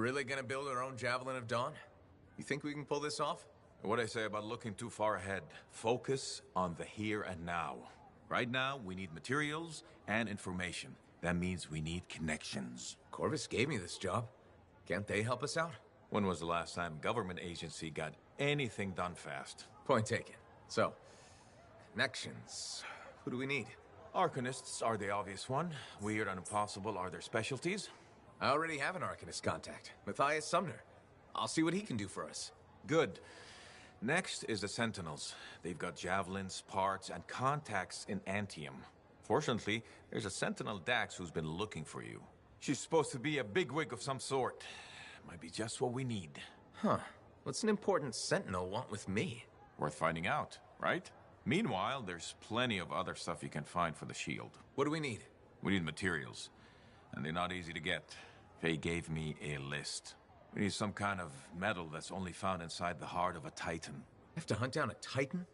really gonna build our own Javelin of Dawn? You think we can pull this off? What I say about looking too far ahead. Focus on the here and now. Right now, we need materials and information. That means we need connections. Corvus gave me this job. Can't they help us out? When was the last time a government agency got anything done fast? Point taken. So, connections. Who do we need? Arcanists are the obvious one. Weird and impossible are their specialties. I already have an Arcanist contact, Matthias Sumner. I'll see what he can do for us. Good. Next is the Sentinels. They've got javelins, parts, and contacts in Anthem. Fortunately, there's a Sentinel Dax who's been looking for you. She's supposed to be a bigwig of some sort. Might be just what we need. Huh. What's an important Sentinel want with me? Worth finding out, right? Meanwhile, there's plenty of other stuff you can find for the shield. What do we need? We need materials, and they're not easy to get. Faye gave me a list. We need some kind of metal that's only found inside the heart of a Titan. Have to hunt down a Titan?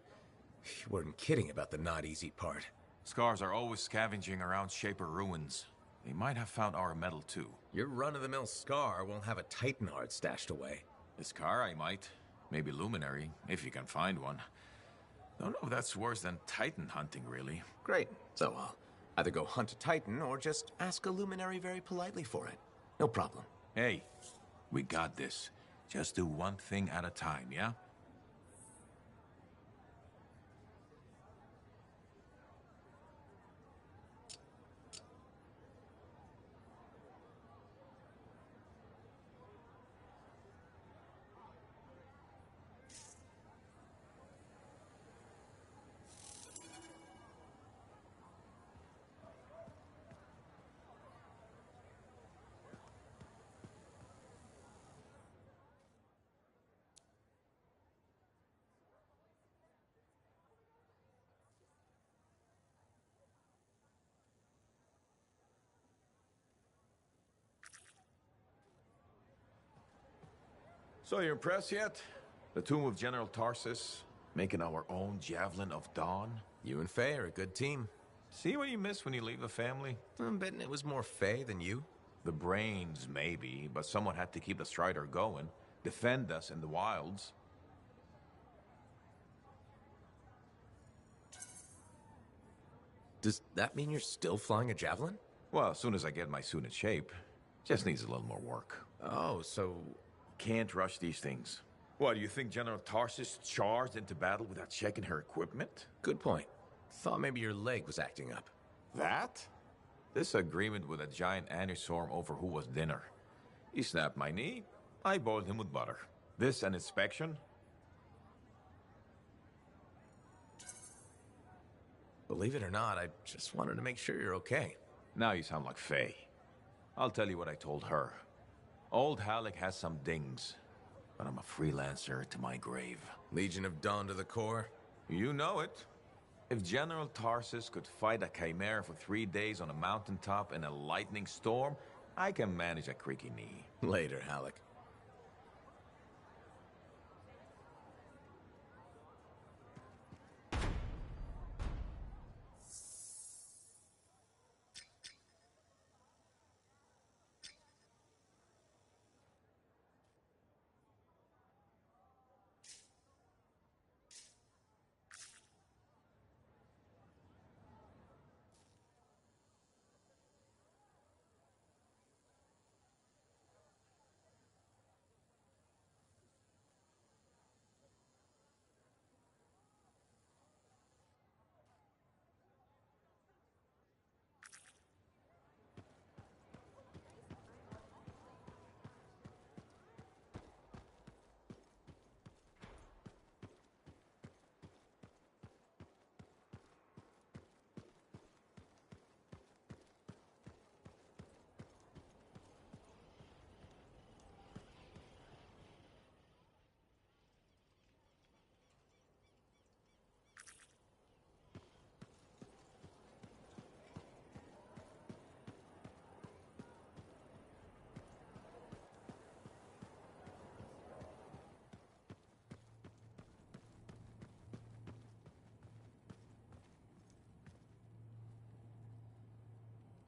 You weren't kidding about the not easy part. Scars are always scavenging around Shaper ruins. They might have found our metal too. Your run-of-the-mill Scar won't have a Titan heart stashed away. The Scar I might. Maybe Luminary, if you can find one. Don't know if that's worse than Titan hunting, really. Great. So I'll either go hunt a Titan or just ask a Luminary very politely for it. No problem. Hey, we got this. Just do one thing at a time, yeah? So you impressed yet? The tomb of General Tarsus, making our own Javelin of Dawn? You and Faye are a good team. See what you miss when you leave the family? I'm betting it was more Faye than you. The brains, maybe, but someone had to keep the Strider going, defend us in the wilds. Does that mean you're still flying a Javelin? Well, as soon as I get my suit in shape. Just needs a little more work. Oh, so... Can't rush these things. What, do you think General Tarsus charged into battle without checking her equipment? Good point. Thought maybe your leg was acting up. That? This agreement with a giant anistorm over who was dinner. He snapped my knee, I boiled him with butter. This an inspection? Believe it or not, I just wanted to make sure you're okay. Now you sound like Faye. I'll tell you what I told her. Old Halleck has some dings, but I'm a freelancer to my grave. Legion of Dawn to the core? You know it. If General Tarsus could fight a chimera for 3 days on a mountaintop in a lightning storm, I can manage a creaky knee. Later, Halleck.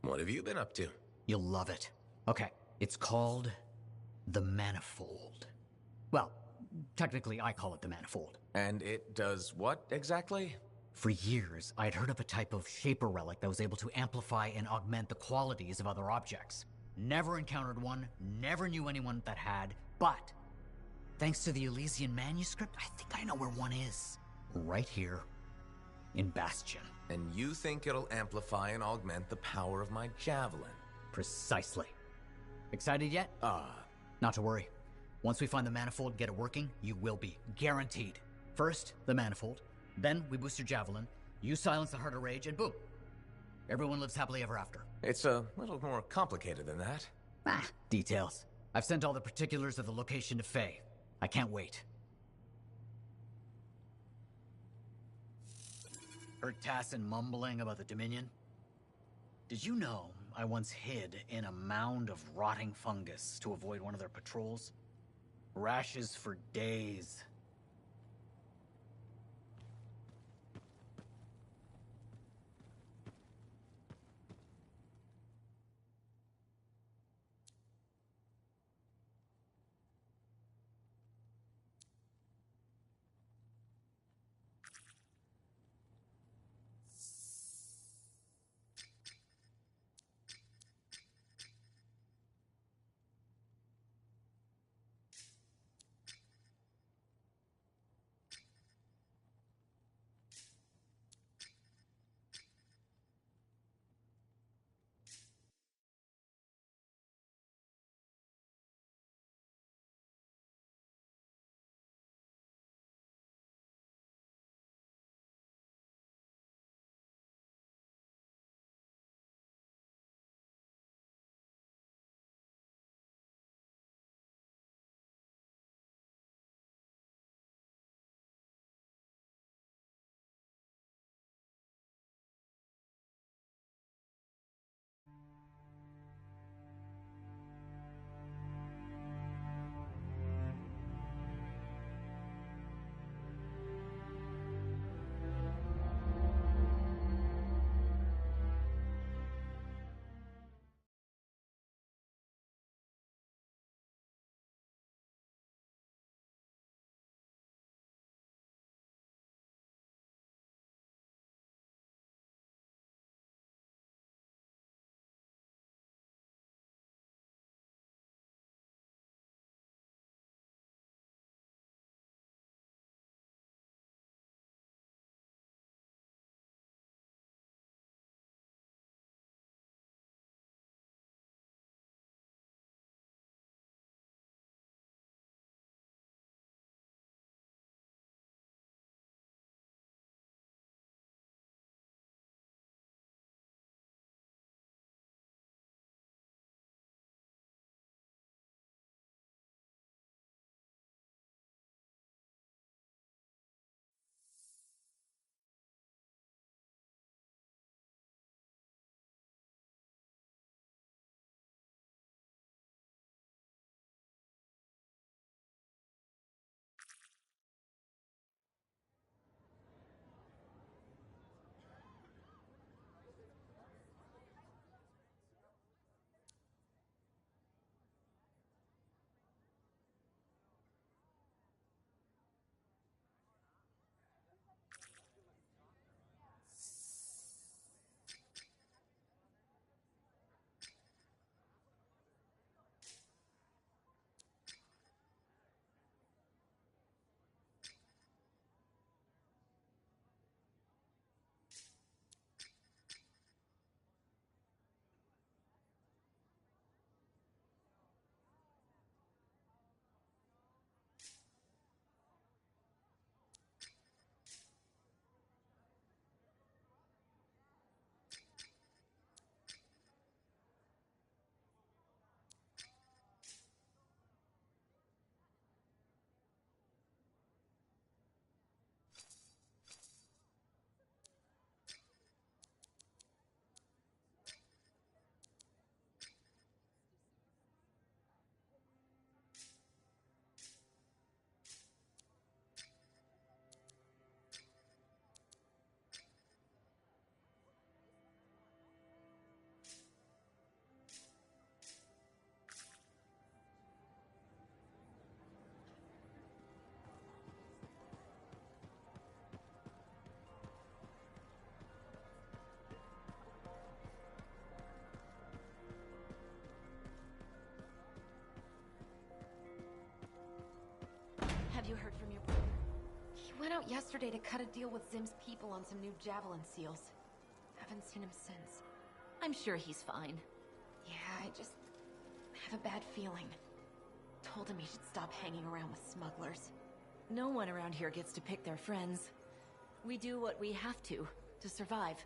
What have you been up to? You'll love it. Okay, it's called The Manifold. Well, technically I call it the Manifold. And it does what exactly? For years, I'd heard of a type of Shaper relic that was able to amplify and augment the qualities of other objects. Never encountered one, never knew anyone that had, but thanks to the Elysian manuscript, I think I know where one is. Right here, in Bastion. And you think it'll amplify and augment the power of my javelin? Precisely. Excited yet? Not to worry. Once we find the Manifold and get it working, you will be. Guaranteed. First, the Manifold. Then, we boost your javelin. You silence the Heart of Rage, and boom. Everyone lives happily ever after. It's a little more complicated than that. Details. I've sent all the particulars of the location to Faye. I can't wait. Heard Tassin mumbling about the Dominion? Did you know I once hid in a mound of rotting fungus to avoid one of their patrols? Rashes for days. you heard from your brother? He went out yesterday to cut a deal with Zim's people on some new javelin seals. Haven't seen him since. I'm sure he's fine. Yeah, I just have a bad feeling. Told him he should stop hanging around with smugglers. No one around here gets to pick their friends. We do what we have to survive.